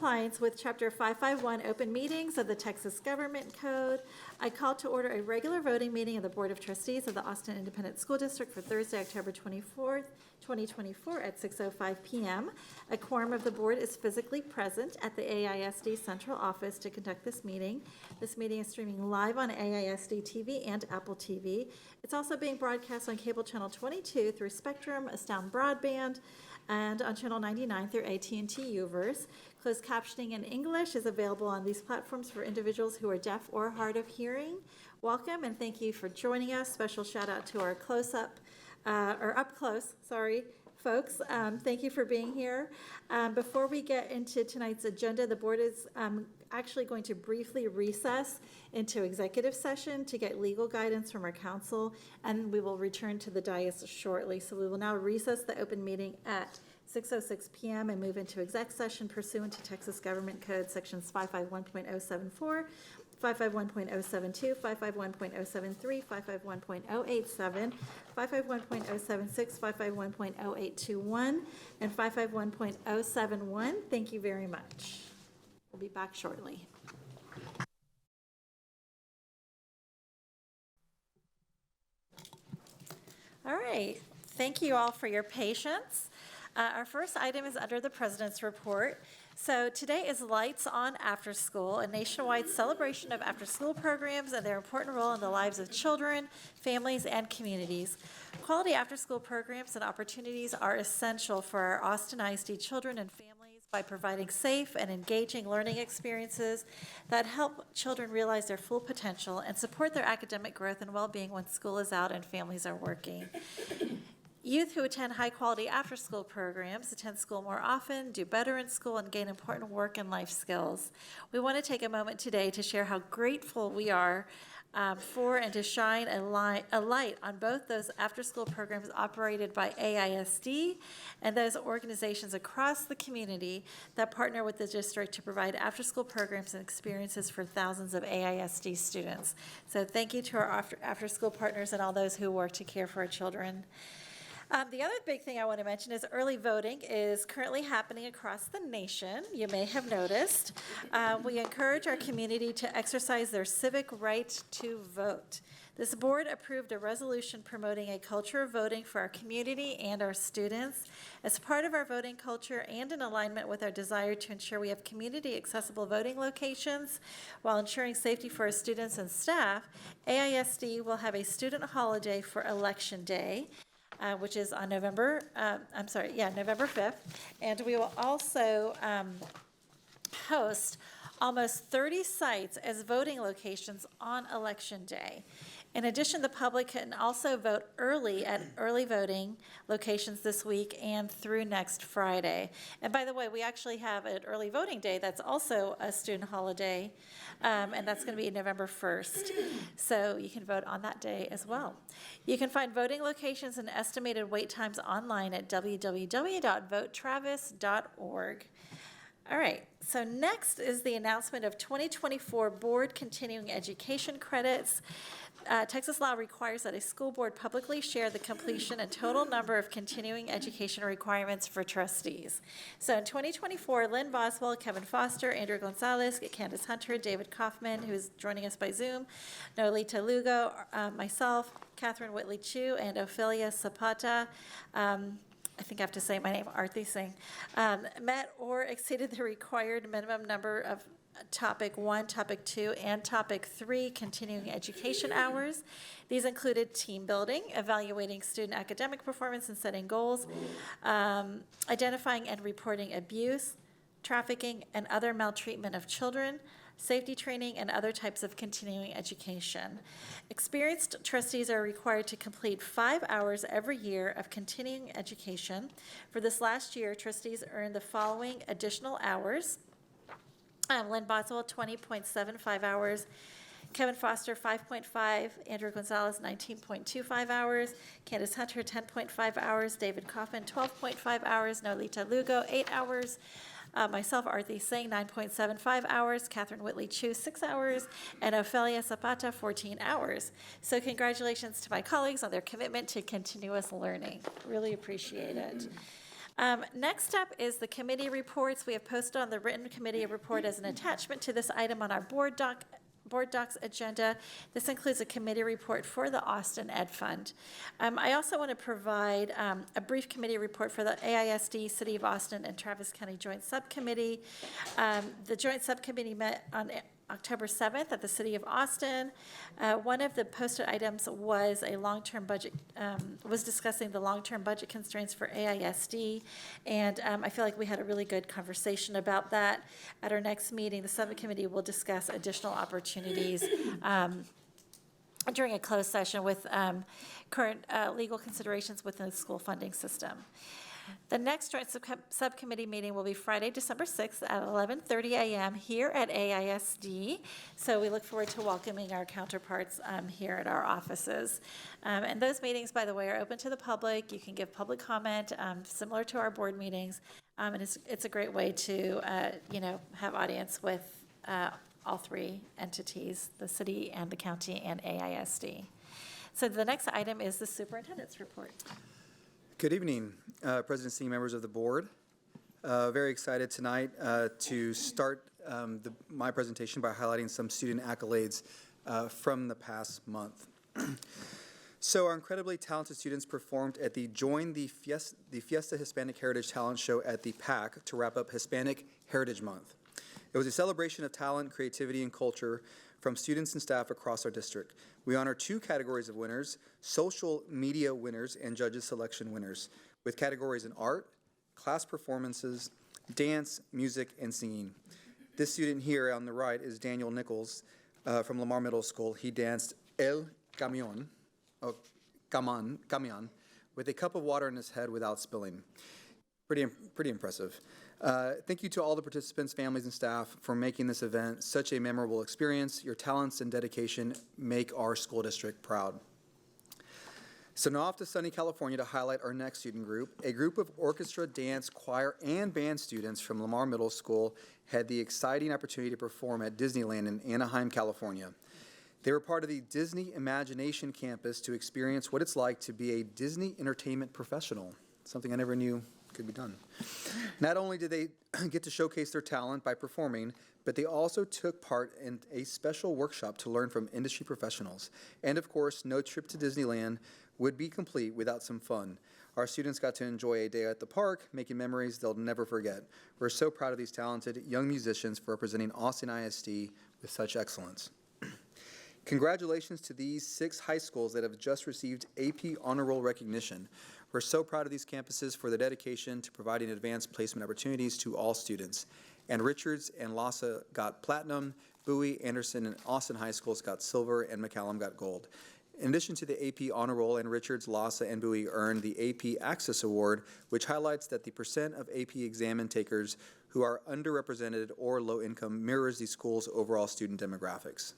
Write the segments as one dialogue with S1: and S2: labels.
S1: compliance with Chapter 551 Open Meetings of the Texas Government Code, I call to order a regular voting meeting of the Board of Trustees of the Austin Independent School District for Thursday, October 24th, 2024 at 6:05 p.m. A quorum of the board is physically present at the AISD Central Office to conduct this meeting. This meeting is streaming live on AISD TV and Apple TV. It's also being broadcast on cable channel 22 through Spectrum, Astound Broadband, and on channel 99 through AT&T Uverse. Closed captioning in English is available on these platforms for individuals who are deaf or hard of hearing. Welcome and thank you for joining us. Special shout out to our up close, folks. Thank you for being here. Before we get into tonight's agenda, the board is actually going to briefly recess into executive session to get legal guidance from our counsel, and we will return to the dais shortly. So we will now recess the open meeting at 6:06 p.m. and move into exec session pursuant to Texas Government Code sections 551.074, 551.072, 551.073, 551.087, 551.076, 551.0821, and 551.071. Thank you very much. We'll be back shortly. All right. Thank you all for your patience. Our first item is under the President's report. So today is Lights On After School, a nationwide celebration of after-school programs and their important role in the lives of children, families, and communities. Quality after-school programs and opportunities are essential for our Austin ISD children and families by providing safe and engaging learning experiences that help children realize their full potential and support their academic growth and well-being when school is out and families are working. Youth who attend high-quality after-school programs attend school more often, do better in school, and gain important work and life skills. We want to take a moment today to share how grateful we are for and to shine a light on both those after-school programs operated by AISD and those organizations across the community that partner with the district to provide after-school programs and experiences for thousands of AISD students. So thank you to our after-school partners and all those who work to care for our children. The other big thing I want to mention is early voting is currently happening across the nation. You may have noticed. We encourage our community to exercise their civic right to vote. This board approved a resolution promoting a culture of voting for our community and our students. As part of our voting culture and in alignment with our desire to ensure we have community accessible voting locations while ensuring safety for our students and staff, AISD will have a student holiday for Election Day, which is on November 5th. And we will also host almost 30 sites as voting locations on Election Day. In addition, the public can also vote early at early voting locations this week and through next Friday. And by the way, we actually have an early voting day that's also a student holiday, and that's going to be November 1st. So you can vote on that day as well. You can find voting locations and estimated wait times online at www.votetravis.org. All right, so next is the announcement of 2024 Board Continuing Education Credits. Texas law requires that a school board publicly share the completion and total number of continuing education requirements for trustees. So in 2024, Lynn Boswell, Kevin Foster, Andrew Gonzalez, Candace Hunter, David Kaufman, who is joining us by Zoom, Nolita Lugo, myself, Catherine Whitley Chu, and Ophelia Zapata, I think I have to say my name, Arthi Singh, met or exceeded the required minimum number of Topic 1, Topic 2, and Topic 3 continuing education hours. These included team building, evaluating student academic performance and setting goals, identifying and reporting abuse, trafficking, and other maltreatment of children, safety training, and other types of continuing education. Experienced trustees are required to complete 5 hours every year of continuing education. For this last year, trustees earned the following additional hours. Lynn Boswell, 20.75 hours. Kevin Foster, 5.5. Andrew Gonzalez, 19.25 hours. Candace Hunter, 10.5 hours. David Kaufman, 12.5 hours. Nolita Lugo, 8 hours. Myself, Arthi Singh, 9.75 hours. Catherine Whitley Chu, 6 hours. And Ophelia Zapata, 14 hours. So congratulations to my colleagues on their commitment to continuous learning. Really appreciate it. Next up is the committee reports. We have posted on the written committee report as an attachment to this item on our board docs agenda. This includes a committee report for the Austin Ed Fund. I also want to provide a brief committee report for the AISD, City of Austin, and Travis County Joint Subcommittee. The Joint Subcommittee met on October 7th at the City of Austin. One of the posted items was a long-term budget, was discussing the long-term budget constraints for AISD, and I feel like we had a really good conversation about that. At our next meeting, the subcommittee will discuss additional opportunities during a closed session with current legal considerations within the school funding system. The next joint subcommittee meeting will be Friday, December 6th at 11:30 a.m. here at AISD. So we look forward to welcoming our counterparts here at our offices. And those meetings, by the way, are open to the public. You can give public comment, similar to our board meetings. And it's a great way to, have audience with all three entities, the city and the county and AISD. So the next item is the superintendent's report.
S2: Good evening, President, senior members of the board. Very excited tonight to start my presentation by highlighting some student accolades from the past month. So our incredibly talented students performed at the Join the Fiesta Hispanic Heritage Talent Show at the PAC to wrap up Hispanic Heritage Month. It was a celebration of talent, creativity, and culture from students and staff across our district. We honor 2 categories of winners, social media winners and judges selection winners, with categories in art, class performances, dance, music, and singing. This student here on the right is Daniel Nichols from Lamar Middle School. He danced El Camion, Camion, with a cup of water in his head without spilling. Pretty impressive. Thank you to all the participants, families, and staff for making this event such a memorable experience. Your talents and dedication make our school district proud. So now off to sunny California to highlight our next student group. A group of orchestra, dance, choir, and band students from Lamar Middle School had the exciting opportunity to perform at Disneyland in Anaheim, California. They were part of the Disney Imagination Campus to experience what it's like to be a Disney entertainment professional, something I never knew could be done. Not only did they get to showcase their talent by performing, but they also took part in a special workshop to learn from industry professionals. And of course, no trip to Disneyland would be complete without some fun. Our students got to enjoy a day at the park, making memories they'll never forget. We're so proud of these talented young musicians for representing Austin ISD with such excellence. Congratulations to these 6 high schools that have just received AP Honor Roll recognition. We're so proud of these campuses for their dedication to providing advanced placement opportunities to all students. And Richards and LASA got platinum, Bowie, Anderson, and Austin high schools got silver, and McCallum got gold. In addition to the AP Honor Roll, and Richards, LASA, and Bowie earned the AP Access Award, which highlights that the percent of AP exam takers who are underrepresented or low income mirrors the school's overall student demographics.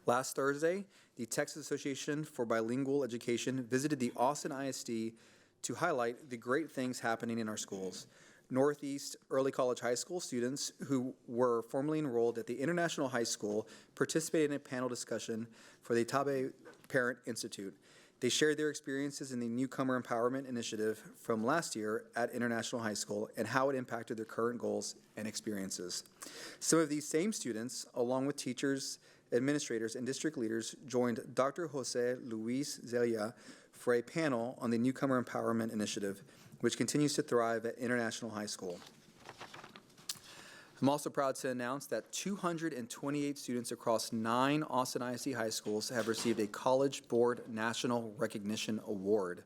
S2: Last Thursday, the Texas Association for Bilingual Education visited the Austin ISD to highlight the great things happening in our schools. Northeast Early College High School students who were formerly enrolled at the International High School participated in a panel discussion for the Tabe Parent Institute. They shared their experiences in the Newcomer Empowerment Initiative from last year at International High School and how it impacted their current goals and experiences. Some of these same students, along with teachers, administrators, and district leaders, joined Dr. Jose Luis Zelia for a panel on the Newcomer Empowerment Initiative, which continues to thrive at International High School. I'm also proud to announce that 228 students across 9 Austin ISD high schools have received a College Board National Recognition Award.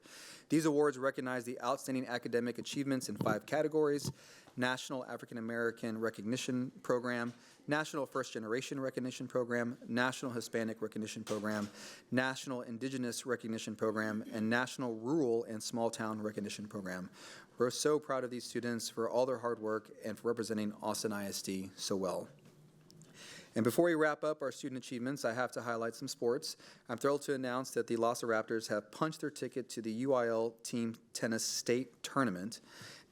S2: These awards recognize the outstanding academic achievements in 5 categories: National African American Recognition Program, National First Generation Recognition Program, National Hispanic Recognition Program, National Indigenous Recognition Program, and National Rural and Small Town Recognition Program. We're so proud of these students for all their hard work and for representing Austin ISD so well. And before we wrap up our student achievements, I have to highlight some sports. I'm thrilled to announce that the LASA Raptors have punched their ticket to the UIL Team Tennis State Tournament.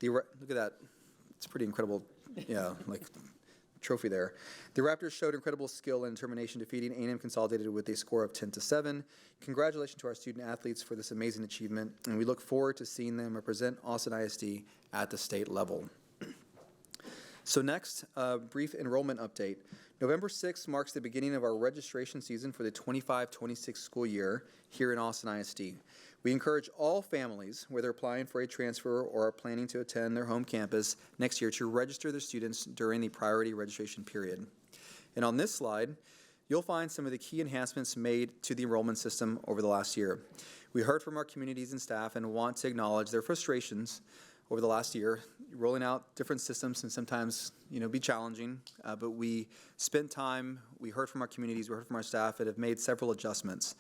S2: Look at that. It's pretty incredible. Yeah, like trophy there. The Raptors showed incredible skill and determination, defeating A&M Consolidated with a score of 10-7. Congratulations to our student athletes for this amazing achievement, and we look forward to seeing them represent Austin ISD at the state level. So next, a brief enrollment update. November 6th marks the beginning of our registration season for the 25-26 school year here in Austin ISD. We encourage all families, whether applying for a transfer or are planning to attend their home campus next year, to register their students during the priority registration period. And on this slide, you'll find some of the key enhancements made to the enrollment system over the last year. We heard from our communities and staff and want to acknowledge their frustrations over the last year. Rolling out different systems can sometimes, be challenging, but we spent time, we heard from our communities, we heard from our staff, and have made several adjustments.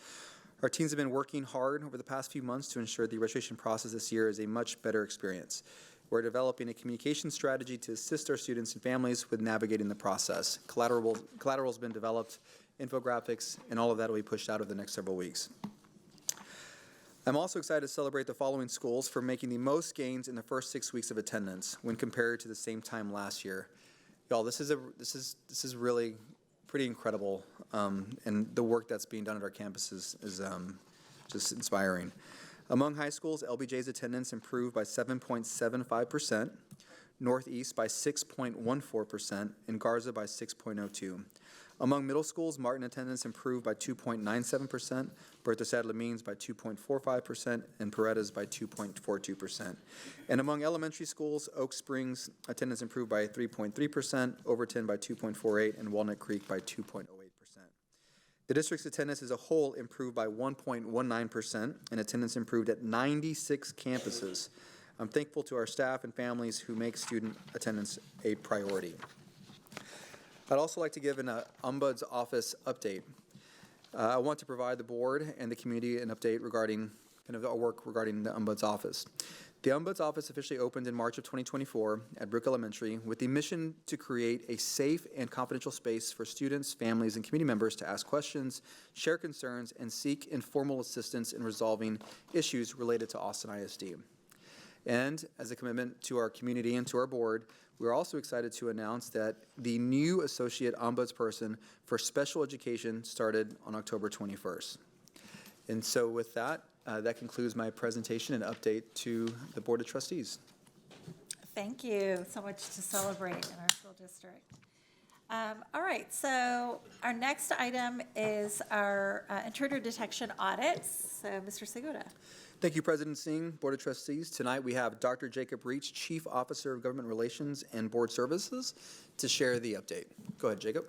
S2: Our teams have been working hard over the past few months to ensure the registration process this year is a much better experience. We're developing a communication strategy to assist our students and families with navigating the process. Collateral's been developed, infographics, and all of that will be pushed out over the next several weeks. I'm also excited to celebrate the following schools for making the most gains in the first 6 weeks of attendance when compared to the same time last year. Y'all, this is really pretty incredible, and the work that's being done at our campuses is just inspiring. Among high schools, LBJ's attendance improved by 7.75%, Northeast by 6.14%, and Garza by 6.02%. Among middle schools, Martin attendance improved by 2.97%, Bertha Sadler Means by 2.45%, and Paredes by 2.42%. And among elementary schools, Oak Springs attendance improved by 3.3%, Overton by 2.48%, and Walnut Creek by 2.08%. The district's attendance as a whole improved by 1.19%, and attendance improved at 96 campuses. I'm thankful to our staff and families who make student attendance a priority. I'd also like to give an Ombuds Office update. I want to provide the board and the community an update regarding our work regarding the Ombuds Office. The Ombuds Office officially opened in March of 2024 at Brook Elementary with the mission to create a safe and confidential space for students, families, and community members to ask questions, share concerns, and seek informal assistance in resolving issues related to Austin ISD. And as a commitment to our community and to our board, we're also excited to announce that the new Associate Ombudsperson for Special Education started on October 21st. And so with that, that concludes my presentation and update to the Board of Trustees.
S1: Thank you. So much to celebrate in our school district. All right, so our next item is our intruder detection audits. So Mr. Segura.
S2: Thank you, President Singh, Board of Trustees. Tonight we have Dr. Jacob Reach, Chief Officer of Government Relations and Board Services, to share the update. Go ahead, Jacob.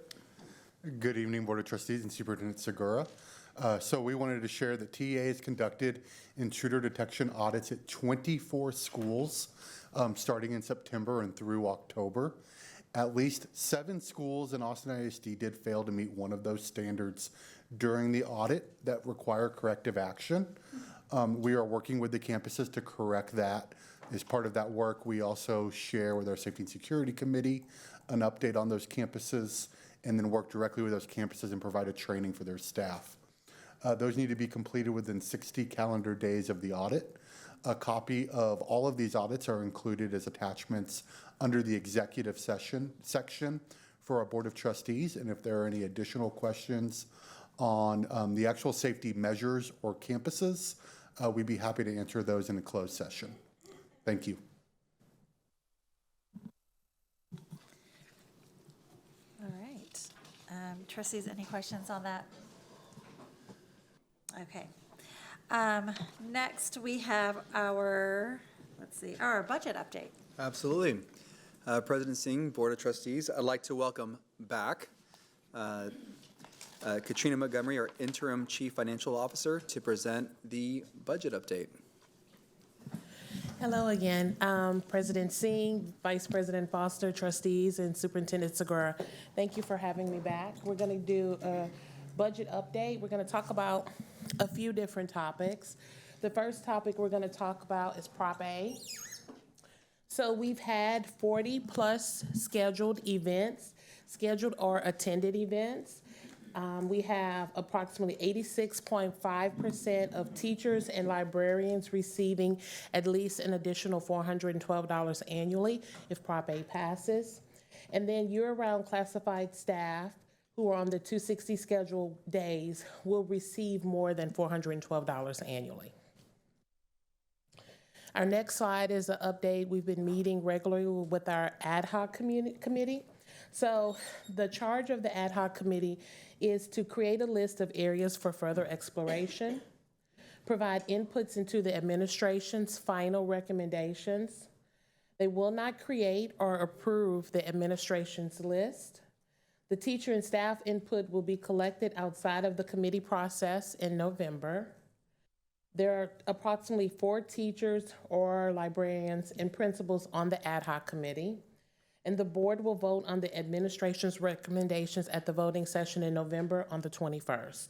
S3: Good evening, Board of Trustees and Superintendent Segura. So we wanted to share that TEA has conducted intruder detection audits at 24 schools starting in September and through October. At least 7 schools in Austin ISD did fail to meet one of those standards during the audit that require corrective action. We are working with the campuses to correct that. As part of that work, we also share with our Safety and Security Committee an update on those campuses and then work directly with those campuses and provide a training for their staff. Those need to be completed within 60 calendar days of the audit. A copy of all of these audits are included as attachments under the executive section for our Board of Trustees. And if there are any additional questions on the actual safety measures or campuses, we'd be happy to answer those in a closed session. Thank you.
S1: All right. Trustees, any questions on that? Okay. Next, we have our budget update.
S2: Absolutely. President Singh, Board of Trustees, I'd like to welcome back Katrina Montgomery, our Interim Chief Financial Officer, to present the budget update.
S4: Hello again, President Singh, Vice President Foster, Trustees, and Superintendent Segura. Thank you for having me back. We're going to do a budget update. We're going to talk about a few different topics. The first topic we're going to talk about is Prop A. So we've had 40 plus scheduled or attended events. We have approximately 86.5% of teachers and librarians receiving at least an additional $412 annually if Prop A passes. And then year-round classified staff who are on the 260 schedule days will receive more than $412 annually. Our next slide is an update. We've been meeting regularly with our ad hoc committee. So the charge of the ad hoc committee is to create a list of areas for further exploration, provide inputs into the administration's final recommendations. They will not create or approve the administration's list. The teacher and staff input will be collected outside of the committee process in November. There are approximately 4 teachers or librarians and principals on the ad hoc committee, and the board will vote on the administration's recommendations at the voting session in November on the 21st.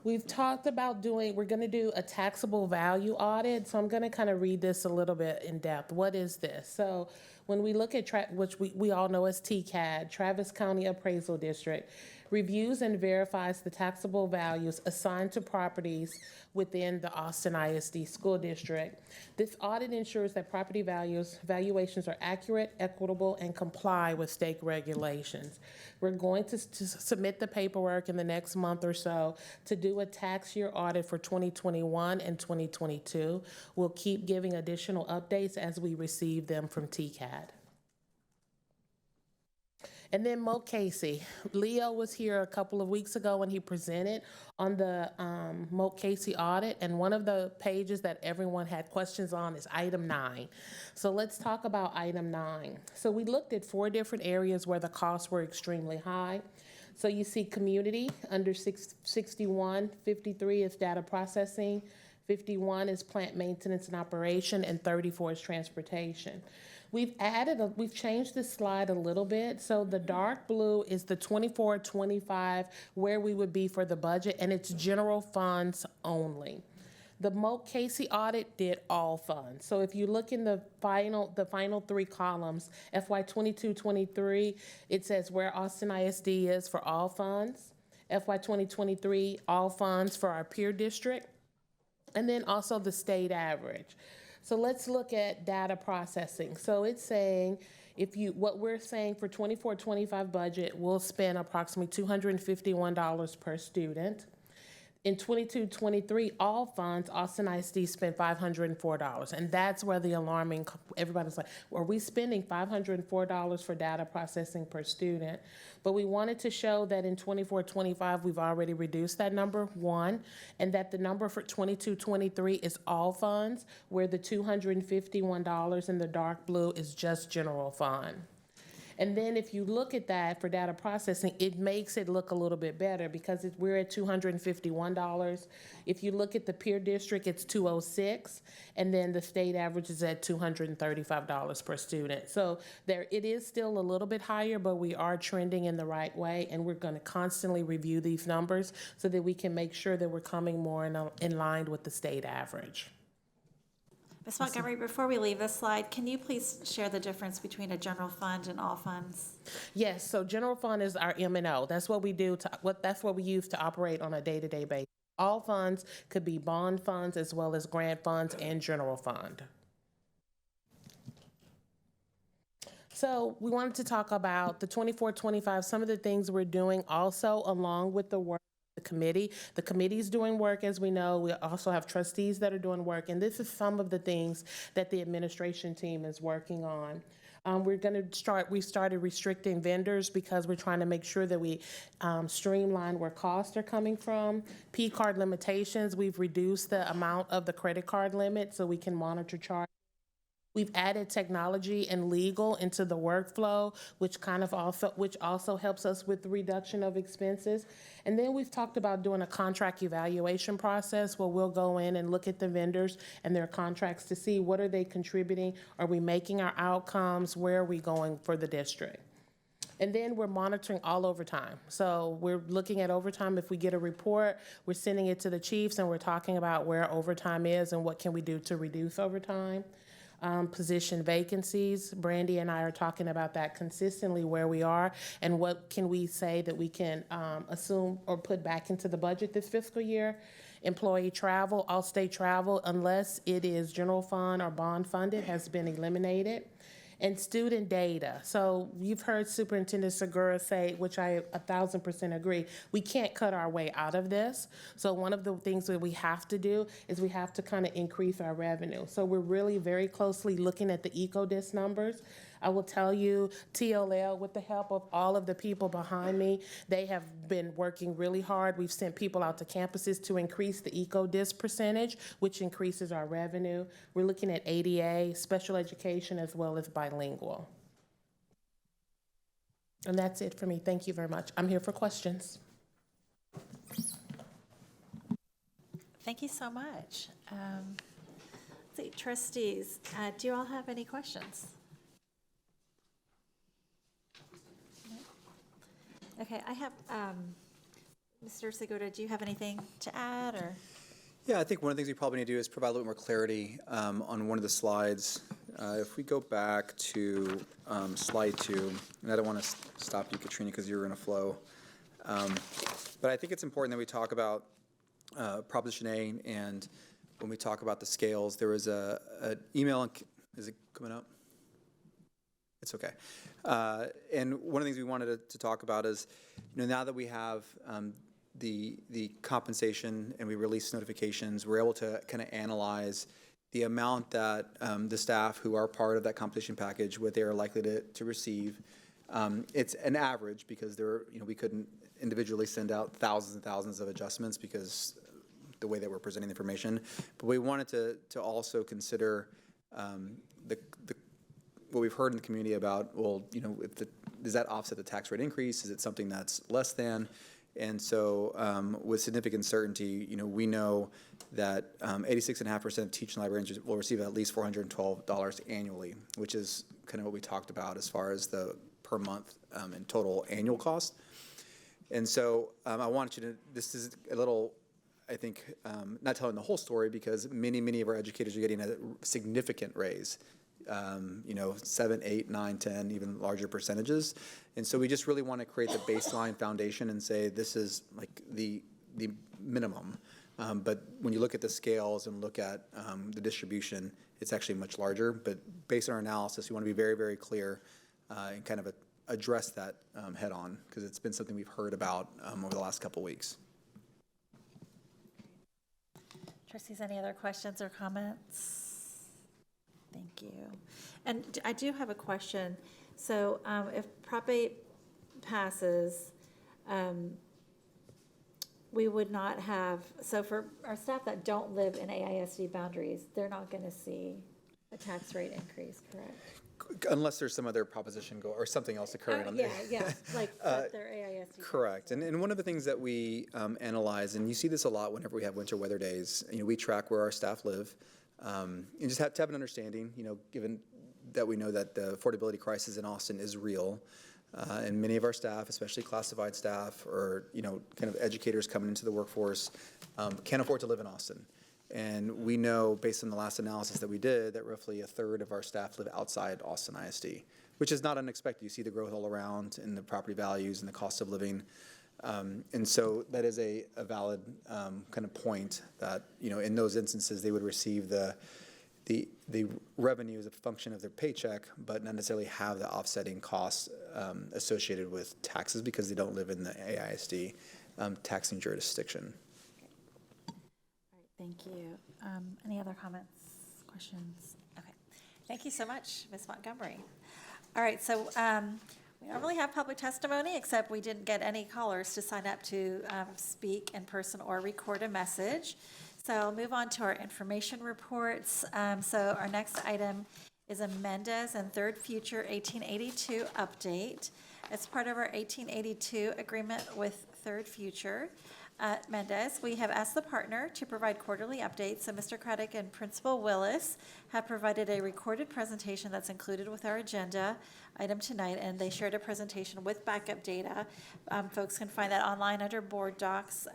S4: We've talked about we're gonna do a taxable value audit, so I'm gonna kind of read this a little bit in depth. What is this? So when we look at, which we all know as TCAD, Travis County Appraisal District, reviews and verifies the taxable values assigned to properties within the Austin ISD School District. This audit ensures that property valuations are accurate, equitable, and comply with state regulations. We're going to submit the paperwork in the next month or so to do a tax year audit for 2021 and 2022. We'll keep giving additional updates as we receive them from TCAD. And then Mo Casey. Leo was here a couple of weeks ago when he presented on the Mo Casey audit, and one of the pages that everyone had questions on is item 9. So let's talk about item 9. So we looked at 4 different areas where the costs were extremely high. So you see community under 61, 53 is data processing, 51 is plant maintenance and operation, and 34 is transportation. We've changed this slide a little bit. So the dark blue is the 24-25, where we would be for the budget, and it's general funds only. The Mo Casey audit did all funds. So if you look in the final 3 columns, FY 22-23, it says where Austin ISD is for all funds. FY 2023, all funds for our peer district, and then also the state average. So let's look at data processing. So it's saying what we're saying for 24-25 budget, we'll spend approximately $251 per student. In 22-23, all funds, Austin ISD spent $504. And that's where the alarming, everybody's like, are we spending $504 for data processing per student? But we wanted to show that in 24-25, we've already reduced that number, 1, and that the number for 22-23 is all funds, where the $251 in the dark blue is just general fund. And then if you look at that for data processing, it makes it look a little bit better because we're at $251. If you look at the peer district, it's $206, and then the state average is at $235 per student. So it is still a little bit higher, but we are trending in the right way, and we're going to constantly review these numbers so that we can make sure that we're coming more in line with the state average.
S1: Ms. Montgomery, before we leave this slide, can you please share the difference between a general fund and all funds?
S4: Yes, so general fund is our M&O. That's what we do that's what we use to operate on a day-to-day basis. All funds could be bond funds as well as grant funds and general fund. So we wanted to talk about the 24-25, some of the things we're doing also along with the work of the committee. The committee's doing work, as we know. We also have trustees that are doing work, and this is some of the things that the administration team is working on. We started restricting vendors because we're trying to make sure that we streamline where costs are coming from. P card limitations, we've reduced the amount of the credit card limit so we can monitor charge. We've added technology and legal into the workflow, which also helps us with the reduction of expenses. And then we've talked about doing a contract evaluation process where we'll go in and look at the vendors and their contracts to see what are they contributing, are we making our outcomes, where are we going for the district. And then we're monitoring all overtime. So we're looking at overtime. If we get a report, we're sending it to the chiefs and we're talking about where overtime is and what can we do to reduce overtime. Position vacancies. Brandy and I are talking about that consistently, where we are and what can we say that we can assume or put back into the budget this fiscal year. Employee travel, all state travel, unless it is general fund or bond funded, has been eliminated. And student data. So you've heard Superintendent Segura say, which I 1,000% agree, we can't cut our way out of this. So one of the things that we have to do is we have to kind of increase our revenue. So we're really very closely looking at the EcoDis numbers. I will tell you, TLL, with the help of all of the people behind me, they have been working really hard. We've sent people out to campuses to increase the EcoDis percentage, which increases our revenue. We're looking at ADA, special education, as well as bilingual. And that's it for me. Thank you very much. I'm here for questions.
S1: Thank you so much. Let's see, trustees, do you all have any questions? No? Okay, I have, Mr. Segura, do you have anything to add, or?
S2: Yeah, I think one of the things we probably need to do is provide a little more clarity on one of the slides. If we go back to slide 2, and I don't want to stop you, Katrina, because you're in a flow. But I think it's important that we talk about Proposition A, and when we talk about the scales, there was an email, is it coming up? It's okay. And one of the things we wanted to talk about is, now that we have the compensation and we release notifications, we're able to kind of analyze the amount that the staff who are part of that compensation package, what they are likely to receive. It's an average because we couldn't individually send out thousands and thousands of adjustments because the way that we're presenting the information. But we wanted to also consider what we've heard in the community about, does that offset the tax rate increase? Is it something that's less than? And so with significant certainty, we know that 86.5% of teaching librarians will receive at least $412 annually, which is kind of what we talked about as far as the per month in total annual cost. And so I want you to, this is a little, I think, not telling the whole story because many of our educators are getting a significant raise. 7, 8, 9, 10, even larger percentages. And so we just really want to create the baseline foundation and say this is like the minimum. But when you look at the scales and look at the distribution, it's actually much larger. But based on our analysis, we want to be very, very clear and kind of address that head on because it's been something we've heard about over the last couple weeks.
S1: Trustees, any other questions or comments? Thank you. And I do have a question. So if Prop 8 passes, we would not have, so for our staff that don't live in AISD boundaries, they're not going to see a tax rate increase, correct?
S2: Unless there's some other proposition or something else occurring on there.
S1: Yeah, like their AISD.
S2: Correct. And one of the things that we analyze, and you see this a lot whenever we have winter weather days, we track where our staff live. And just have to have an understanding, given that we know that the affordability crisis in Austin is real, and many of our staff, especially classified staff or kind of educators coming into the workforce, can't afford to live in Austin. And we know, based on the last analysis that we did, that roughly a third of our staff live outside Austin ISD, which is not unexpected. You see the growth all around in the property values and the cost of living. And so that is a valid kind of point that, in those instances, they would receive the revenue as a function of their paycheck, but not necessarily have the offsetting costs associated with taxes because they don't live in the AISD taxing jurisdiction.
S1: All right, thank you. Any other comments, questions? Okay. Thank you so much, Ms. Montgomery. All right, so we don't really have public testimony, except we didn't get any callers to sign up to speak in person or record a message. So I'll move on to our information reports. So our next item is a Mendez and Third Future 1882 update. As part of our 1882 agreement with Third Future, Mendez, we have asked the partner to provide quarterly updates. So Mr. Craddock and Principal Willis have provided a recorded presentation that's included with our agenda item tonight, and they shared a presentation with backup data. Folks can find that online under board docs.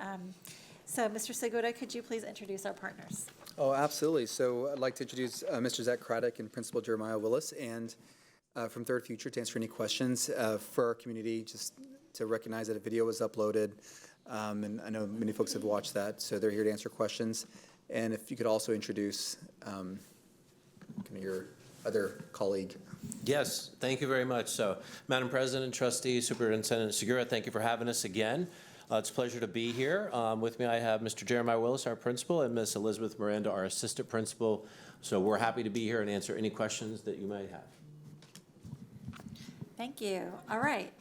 S1: So Mr. Segura, could you please introduce our partners?
S2: Oh, absolutely. So I'd like to introduce Mr. Zach Craddock and Principal Jeremiah Willis, and from Third Future to answer any questions for our community, just to recognize that a video was uploaded. And I know many folks have watched that, so they're here to answer questions. And if you could also introduce your other colleague.
S5: Yes, thank you very much. So, Madam President, Trustee, Superintendent Segura, thank you for having us again. It's a pleasure to be here. With me, I have Mr. Jeremiah Willis, our principal, and Ms. Elizabeth Miranda, our assistant principal. So we're happy to be here and answer any questions that you might have.
S1: Thank you. All right.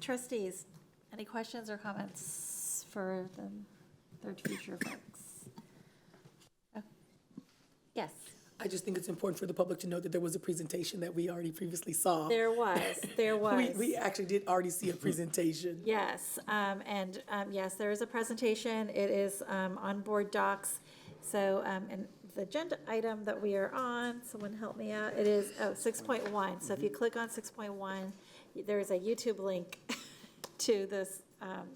S1: Trustees, any questions or comments for the third future folks? Oh. Yes,
S6: I just think it's important for the public to know that there was a presentation that we already previously saw.
S1: there was.
S6: We actually did already see a presentation.
S1: Yes, yes, there is a presentation. It is on board docs. So, and the agenda item that we are on, someone help me out, it is 6.1. So if you click on 6.1, there is a YouTube link to this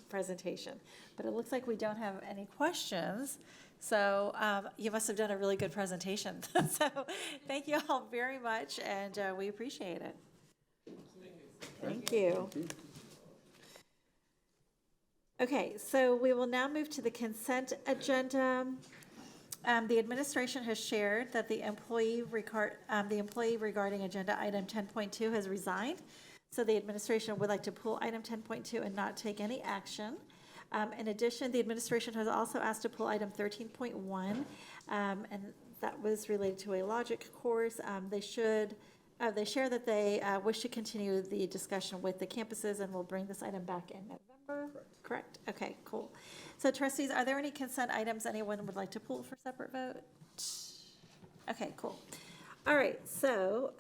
S1: presentation. But it looks like we don't have any questions. So you must have done a really good presentation. So thank you all very much, and we appreciate it. Thank you. Okay, so we will now move to the consent agenda. The administration has shared that the employee regarding agenda item 10.2 has resigned. So the administration would like to pull item 10.2 and not take any action. In addition, the administration has also asked to pull item 13.1, and that was related to a logic course. They share that they wish to continue the discussion with the campuses and will bring this item back in November. Correct? Okay, cool. So trustees, are there any consent items anyone would like to pull for separate vote? Okay, cool. All right, so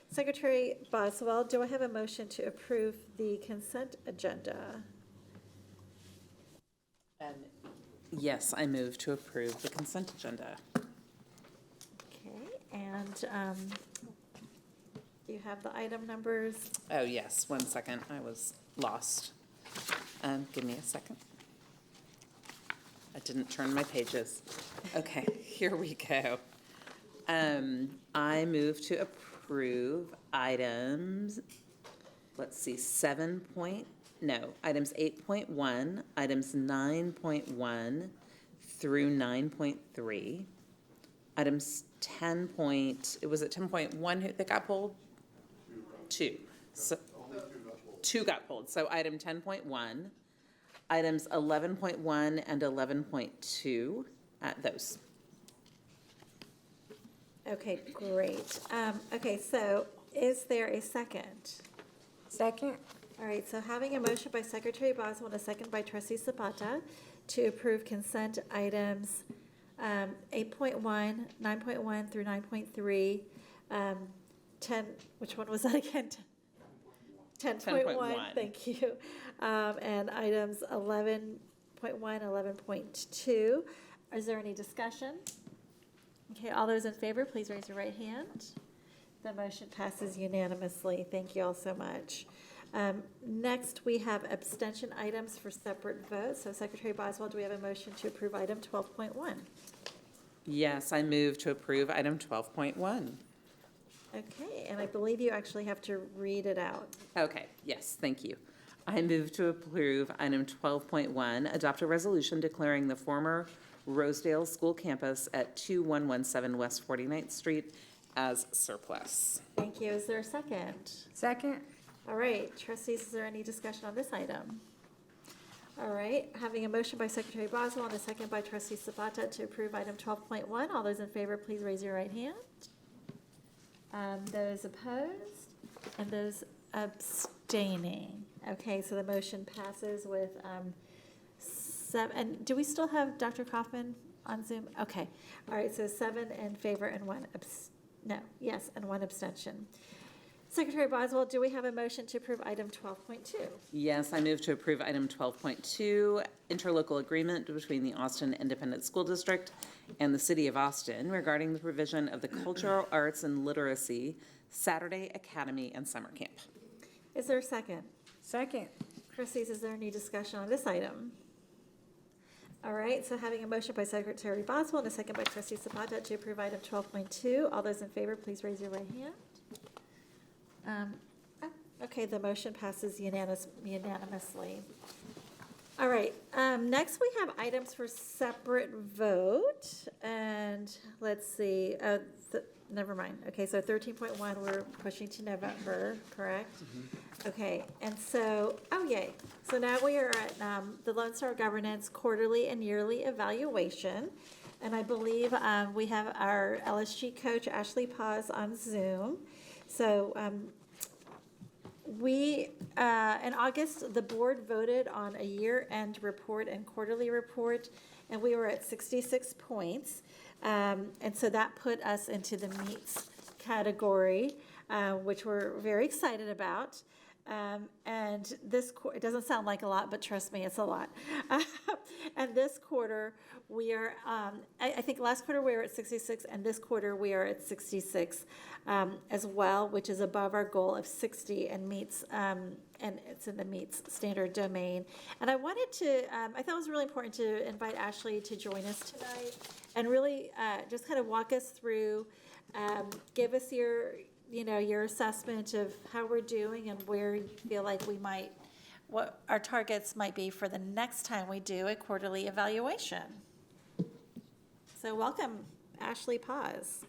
S1: Secretary Boswell, do I have a motion to approve the consent agenda?
S7: Yes, I move to approve the consent agenda.
S1: Okay, and you have the item numbers?
S7: Oh, yes, 1 second, I was lost. Give me a second. I didn't turn my pages. Okay, here we go. I move to approve items, let's see, items 8.1, items 9.1 through 9.3, items 10.1 that got pulled? Two. So, two got pulled. So item 10.1, items 11.1 and 11.2, those.
S1: Okay, great. Okay, so is there a second?
S8: Second.
S1: All right, so having a motion by Secretary Boswell and a second by Trustee Zapata to approve consent items 8.1, 9.1 through 9.3, 10, which one was that again? 10.1, thank you. And items 11.1, 11.2. Is there any discussion? Okay, all those in favor, please raise your right hand. The motion passes unanimously. Thank you all so much. Next, we have abstention items for separate votes. So Secretary Boswell, do we have a motion to approve item 12.1?
S7: Yes, I move to approve item 12.1.
S1: Okay, and I believe you actually have to read it out.
S7: Okay, yes, thank you. I move to approve item 12.1, adopt a resolution declaring the former Rosedale School campus at 2117 West 49th Street as surplus.
S1: Thank you. Is there a second?
S8: Second.
S1: All right, trustees, is there any discussion on this item? All right, having a motion by Secretary Boswell and a second by Trustee Zapata to approve item 12.1. All those in favor, please raise your right hand. Those opposed and those abstaining. Okay, so the motion passes with 7. And do we still have Dr. Kaufman on Zoom? Okay. All right, so 7 in favor and 1 and 1 abstention. Secretary Boswell, do we have a motion to approve item 12.2?
S7: Yes, I move to approve item 12.2, interlocal agreement between the Austin Independent School District and the City of Austin regarding the provision of the Cultural Arts and Literacy Saturday Academy and Summer Camp.
S1: Is there a second?
S8: Second.
S1: Trustees, is there any discussion on this item? All right, so having a motion by Secretary Boswell and a second by Trustee Zapata to approve item 12.2. All those in favor, please raise your right hand. Okay, the motion passes unanimously. All right, next we have items for separate vote, and let's see, never mind. Okay, so 13.1, we're pushing to November, correct? Okay, and so, oh yay. So now we are at the Lone Star Governance Quarterly and Yearly Evaluation. And I believe we have our LSG coach, Ashley Paz, on Zoom. So in August, the board voted on a year-end report and quarterly report, and we were at 66 points. And so that put us into the meets category, which we're very excited about. And it doesn't sound like a lot, but trust me, it's a lot. And this quarter, we are, I think last quarter we were at 66, and this quarter we are at 66 as well, which is above our goal of 60 and meets, and it's in the meets standard domain. And I wanted to, I thought it was really important to invite Ashley to join us tonight and really just kind of walk us through, give us your assessment of how we're doing and where you feel like we might, what our targets might be for the next time we do a quarterly evaluation. So welcome, Ashley Paz.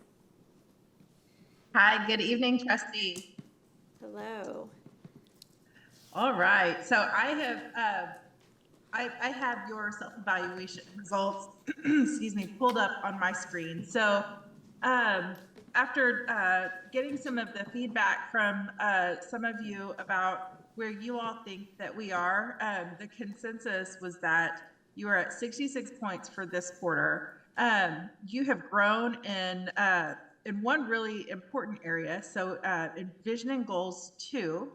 S9: Hi, good evening, trustees.
S1: Hello.
S9: All right, so I have your self-evaluation results, excuse me, pulled up on my screen. So after getting some of the feedback from some of you about where you all think that we are, the consensus was that you are at 66 points for this quarter. You have grown in one really important area. So in Vision and Goals 2,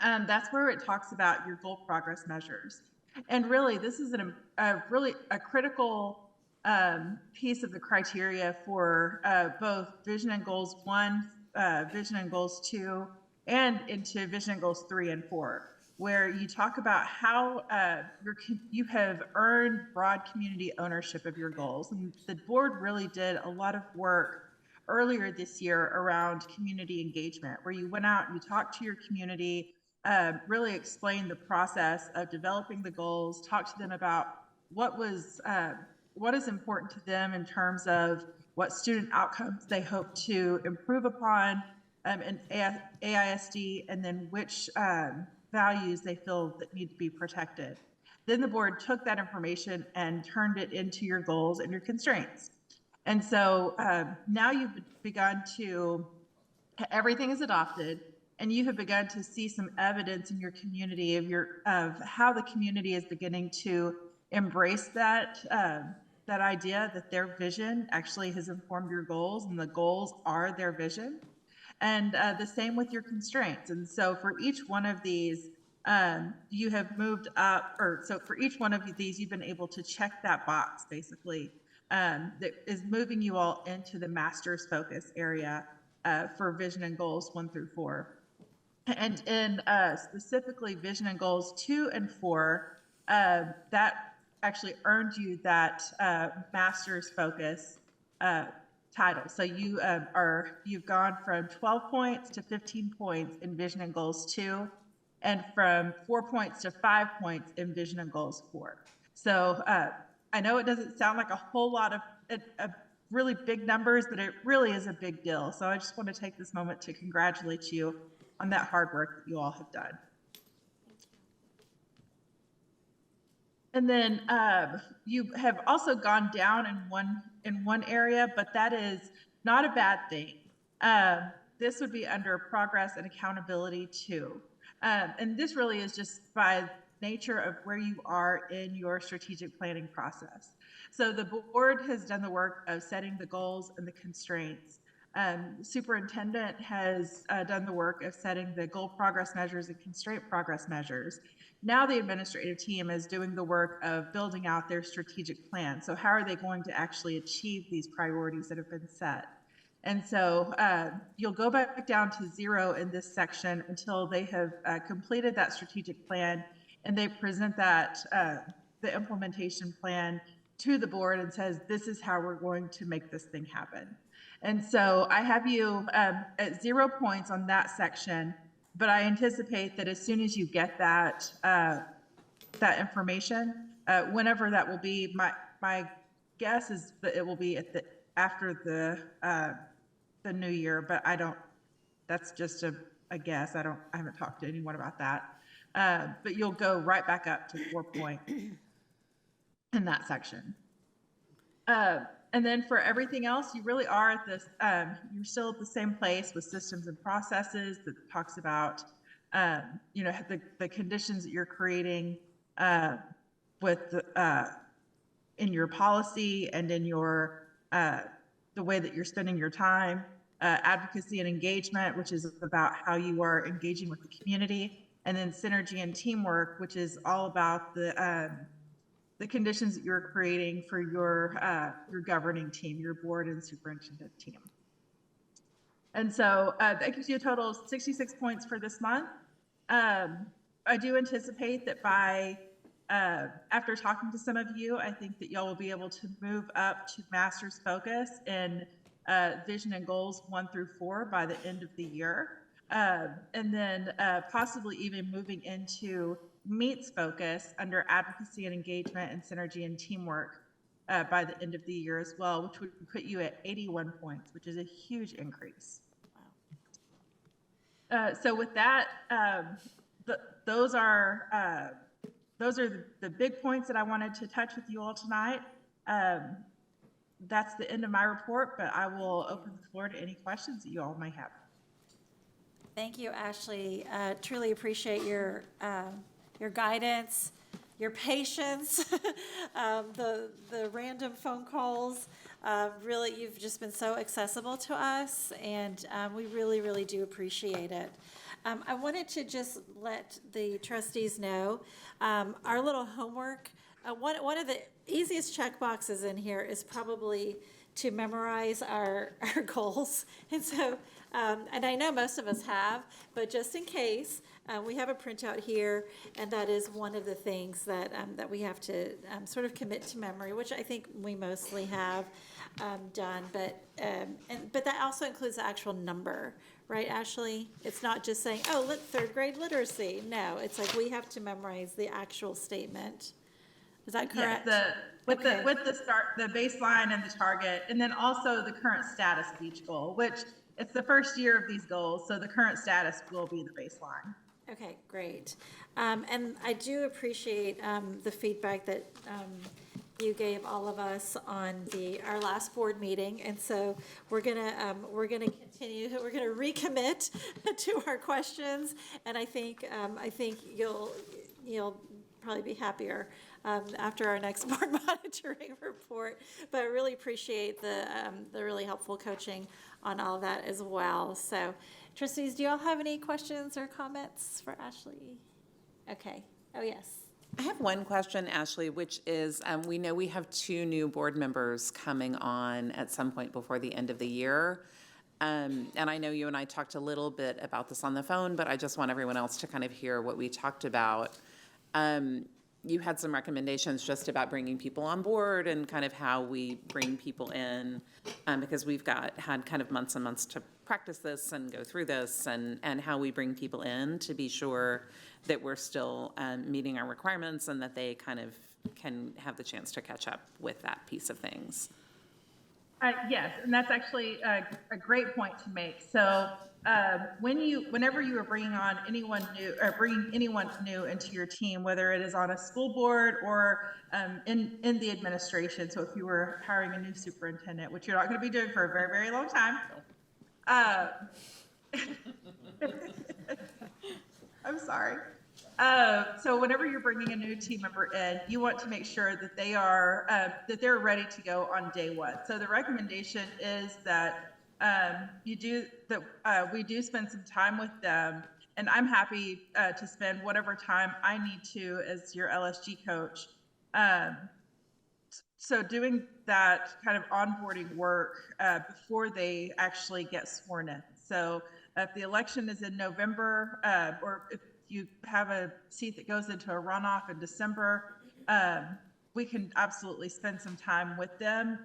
S9: that's where it talks about your goal progress measures. And really, this is a critical piece of the criteria for both Vision and Goals 1, Vision and Goals 2, and into Vision and Goals 3 and 4, where you talk about how you have earned broad community ownership of your goals. And the board really did a lot of work earlier this year around community engagement, where you went out and you talked to your community, really explained the process of developing the goals, talked to them about what is important to them in terms of what student outcomes they hope to improve upon in AISD, and then which values they feel that need to be protected. Then the board took that information and turned it into your goals and your constraints. And so now you've begun to, everything is adopted, and you have begun to see some evidence in your community of how the community is beginning to embrace that idea that their vision actually has informed your goals, and the goals are their vision. And the same with your constraints. And so for each one of these, you have moved up, so for each one of these, you've been able to check that box, basically, that is moving you all into the master's focus area for Vision and Goals 1 through 4. And in specifically Vision and Goals 2 and 4, that actually earned you that master's focus title. So you've gone from 12 points to 15 points in Vision and Goals 2, and from 4 points to 5 points in Vision and Goals 4. So I know it doesn't sound like a whole lot of really big numbers, but it really is a big deal. So I just want to take this moment to congratulate you on that hard work that you all have done. And then you have also gone down in one area, but that is not a bad thing. This would be under progress and accountability too. And this really is just by nature of where you are in your strategic planning process. So the board has done the work of setting the goals and the constraints. Superintendent has done the work of setting the goal progress measures and constraint progress measures. Now the administrative team is doing the work of building out their strategic plan. So how are they going to actually achieve these priorities that have been set? And so you'll go back down to 0 in this section until they have completed that strategic plan, and they present that, the implementation plan to the board and says, this is how we're going to make this thing happen. And so I have you at 0 points on that section, but I anticipate that as soon as you get that that information, whenever that will be, my guess is that it will be after the the new year, but that's just a guess. I haven't talked to anyone about that. But you'll go right back up to 4 point in that section. And then for everything else, you really are at this, you're still at the same place with systems and processes that talks about, the conditions that you're creating with in your policy and in your the way that you're spending your time. Advocacy and engagement, which is about how you are engaging with the community, and then synergy and teamwork, which is all about the conditions that you're creating for your governing team, your board and superintendent team. And so that gives you a total of 66 points for this month. I do anticipate that by after talking to some of you, I think that y'all will be able to move up to master's focus in vision and goals 1 through 4 by the end of the year. And then possibly even moving into meets focus under advocacy and engagement and synergy and teamwork by the end of the year as well, which would put you at 81 points, which is a huge increase. So with that, those are the big points that I wanted to touch with you all tonight. That's the end of my report, but I will open the floor to any questions that you all may have.
S1: Thank you, Ashley. Truly appreciate your guidance, your patience, the random phone calls. Really, you've just been so accessible to us, and we really, really do appreciate it. I wanted to just let the trustees know our little homework. One of the easiest check boxes in here is probably to memorize our goals. And so, and I know most of us have, but just in case, we have a printout here, and that is one of the things that we have to sort of commit to memory, which I think we mostly have done. But that also includes the actual number, right, Ashley? It's not just saying, oh, third grade literacy. No, it's like we have to memorize the actual statement. Is that correct?
S9: Yes, with the baseline and the target, and then also the current status of each goal, which it's the first year of these goals, so the current status will be the baseline.
S1: Okay, great. And I do appreciate the feedback that you gave all of us on our last board meeting, and so we're gonna continue. We're gonna recommit to our questions, and I think you'll probably be happier after our next board monitoring report. But I really appreciate the really helpful coaching on all of that as well. So, trustees, do you all have any questions or comments for Ashley? Okay. Oh, yes.
S7: I have one question, Ashley, which is we know we have 2 new board members coming on at some point before the end of the year. And I know you and I talked a little bit about this on the phone, but I just want everyone else to kind of hear what we talked about. You had some recommendations just about bringing people on board and kind of how we bring people in, because we've had kind of months and months to practice this and go through this, and how we bring people in to be sure that we're still meeting our requirements and that they kind of can have the chance to catch up with that piece of things.
S9: Yes, and that's actually a great point to make. So whenever you are bringing on anyone new or bringing anyone new into your team, whether it is on a school board or in the administration, so if you were hiring a new superintendent, which you're not going to be doing for a very, very long time. I'm sorry. So whenever you're bringing a new team member in, you want to make sure that they're ready to go on day 1. So the recommendation is that we do spend some time with them, and I'm happy to spend whatever time I need to as your LSG coach. So doing that kind of onboarding work before they actually get sworn in. So if the election is in November, or if you have a seat that goes into a runoff in December, we can absolutely spend some time with them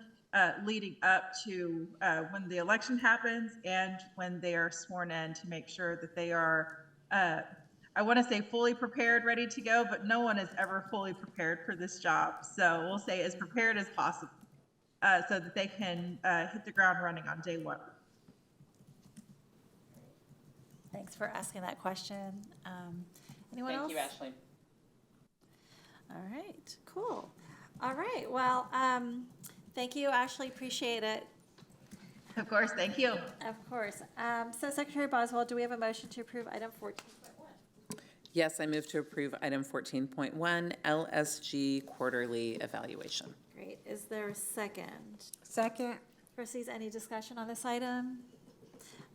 S9: leading up to when the election happens and when they are sworn in, to make sure that they are, I want to say fully prepared, ready to go, but no one is ever fully prepared for this job. So we'll say as prepared as possible so that they can hit the ground running on day 1.
S1: Thanks for asking that question. Anyone else?
S7: Thank you, Ashley.
S1: All right, cool. All right, well, thank you, Ashley, appreciate it.
S9: Of course, thank you.
S1: Of course. So Secretary Boswell, do we have a motion to approve item 14.1?
S7: Yes, I move to approve item 14.1, LSG quarterly evaluation.
S1: Great. Is there a second?
S8: Second.
S1: Trustees, any discussion on this item?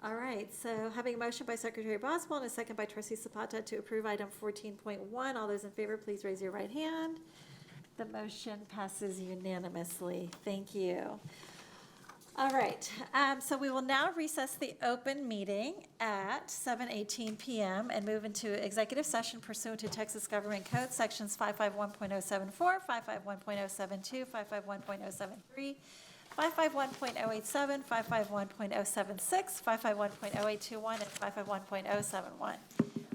S1: All right, so having a motion by Secretary Boswell and a second by Trustee Zapata to approve item 14.1, all those in favor, please raise your right hand. The motion passes unanimously. Thank you. All right, so we will now recess the open meeting at 7:18 p.m. and move into executive session pursuant to Texas Government Code Sections 551.074, 551.072, 551.073, 551.087, 551.076, 551.0821, and 551.071.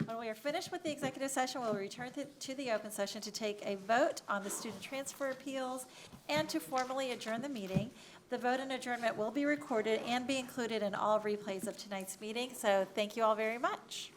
S1: When we are finished with the executive session, we'll return to the open session to take a vote on the student transfer appeals and to formally adjourn the meeting. The vote and adjournment will be recorded and be included in all replays of tonight's meeting, so thank you all very much.